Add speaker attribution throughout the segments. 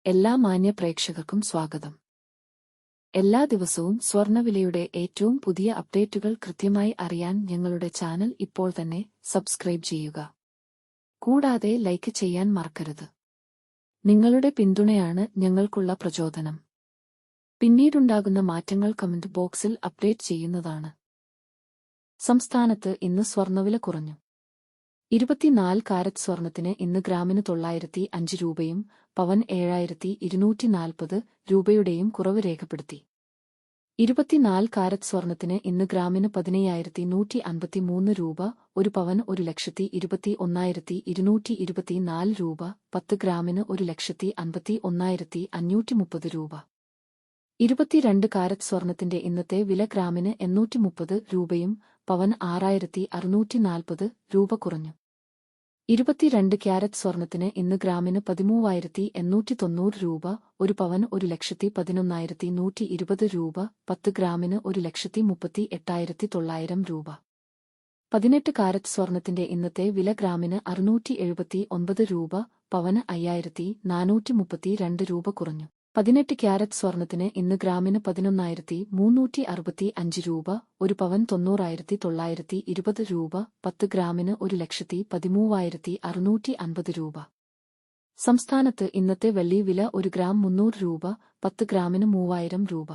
Speaker 1: എല്ലാ മാന്യ പ്രേക്ഷകർക്കും സ്വാഗതം. എല്ലാ ദിവസവും സ്വർണ്ണവിലയുടെ ഏറ്റവും പുതിയ അപ്ഡേറ്റുകൾ കൃത്യമായി അറിയാൻ ഞങ്ങളുടെ ചാനൽ ഇപ്പോൾ തന്നെ സബ്സ്ക്രൈബ് ചെയ്യുക. കൂടാതെ ലൈക്ക് ചെയ്യാൻ മറക്കരുത്. നിങ്ങളുടെ പിന്തുണയാണ് ഞങ്ങൾക്കുള്ള പ്രചോദനം. പിന്നീടുണ്ടാകുന്ന മാറ്റങ്ങൾ കമന്റ് ബോക്സിൽ അപ്ഡേറ്റ് ചെയ്യുന്നതാണ്. സംസ്ഥാനത്ത് ഇന്ന് സ്വർണ്ണവില കുറഞ്ഞു. 24 കാരറ്റ് സ്വർണത്തിന് ഇന്ന് ഗ്രാമിന് 905 രൂപയും പവൻ 7240 രൂപയുടെയും കുറവ് രേഖപ്പെടുത്തി. 24 കാരറ്റ് സ്വർണത്തിന് ഇന്ന് ഗ്രാമിന് 15153 രൂപ, ഒരു പവൻ 1,21,224 രൂപ, 10 ഗ്രാമിന് 1,51,530 രൂപ. 22 കാരറ്റ് സ്വർണത്തിന്റെ ഇന്നത്തെ വില ഗ്രാമിന് 830 രൂപയും പവൻ 6640 രൂപ കുറഞ്ഞു. 22 ക്യാരറ്റ് സ്വർണത്തിന് ഇന്ന് ഗ്രാമിന് 13,890 രൂപ, ഒരു പവൻ 1,11,120 രൂപ, 10 ഗ്രാമിന് 1,38,900 രൂപ. 18 കാരറ്റ് സ്വർണത്തിന്റെ ഇന്നത്തെ വില ഗ്രാമിന് 679 രൂപ, പവന് 5,432 രൂപ കുറഞ്ഞു. 18 ക്യാരറ്റ് സ്വർണത്തിന് ഇന്ന് ഗ്രാമിന് 11,365 രൂപ, ഒരു പവൻ 90,920 രൂപ, 10 ഗ്രാമിന് 1,13,650 രൂപ. സംസ്ഥാനത്ത് ഇന്നത്തെ വെള്ളി വില 1 ഗ്രാം 300 രൂപ, 10 ഗ്രാമിന് 3,000 രൂപ.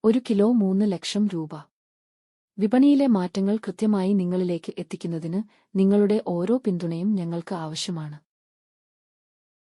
Speaker 1: 1 കിലോ 3 ലക്ഷം രൂപ. വിപണിയിലെ മാറ്റങ്ങൾ കൃത്യമായി നിങ്ങളിലേക്ക് എത്തിക്കുന്നതിന് നിങ്ങളുടെ ഓരോ പിന്തുണയും ഞങ്ങൾക്ക് ആവശ്യമാണ്.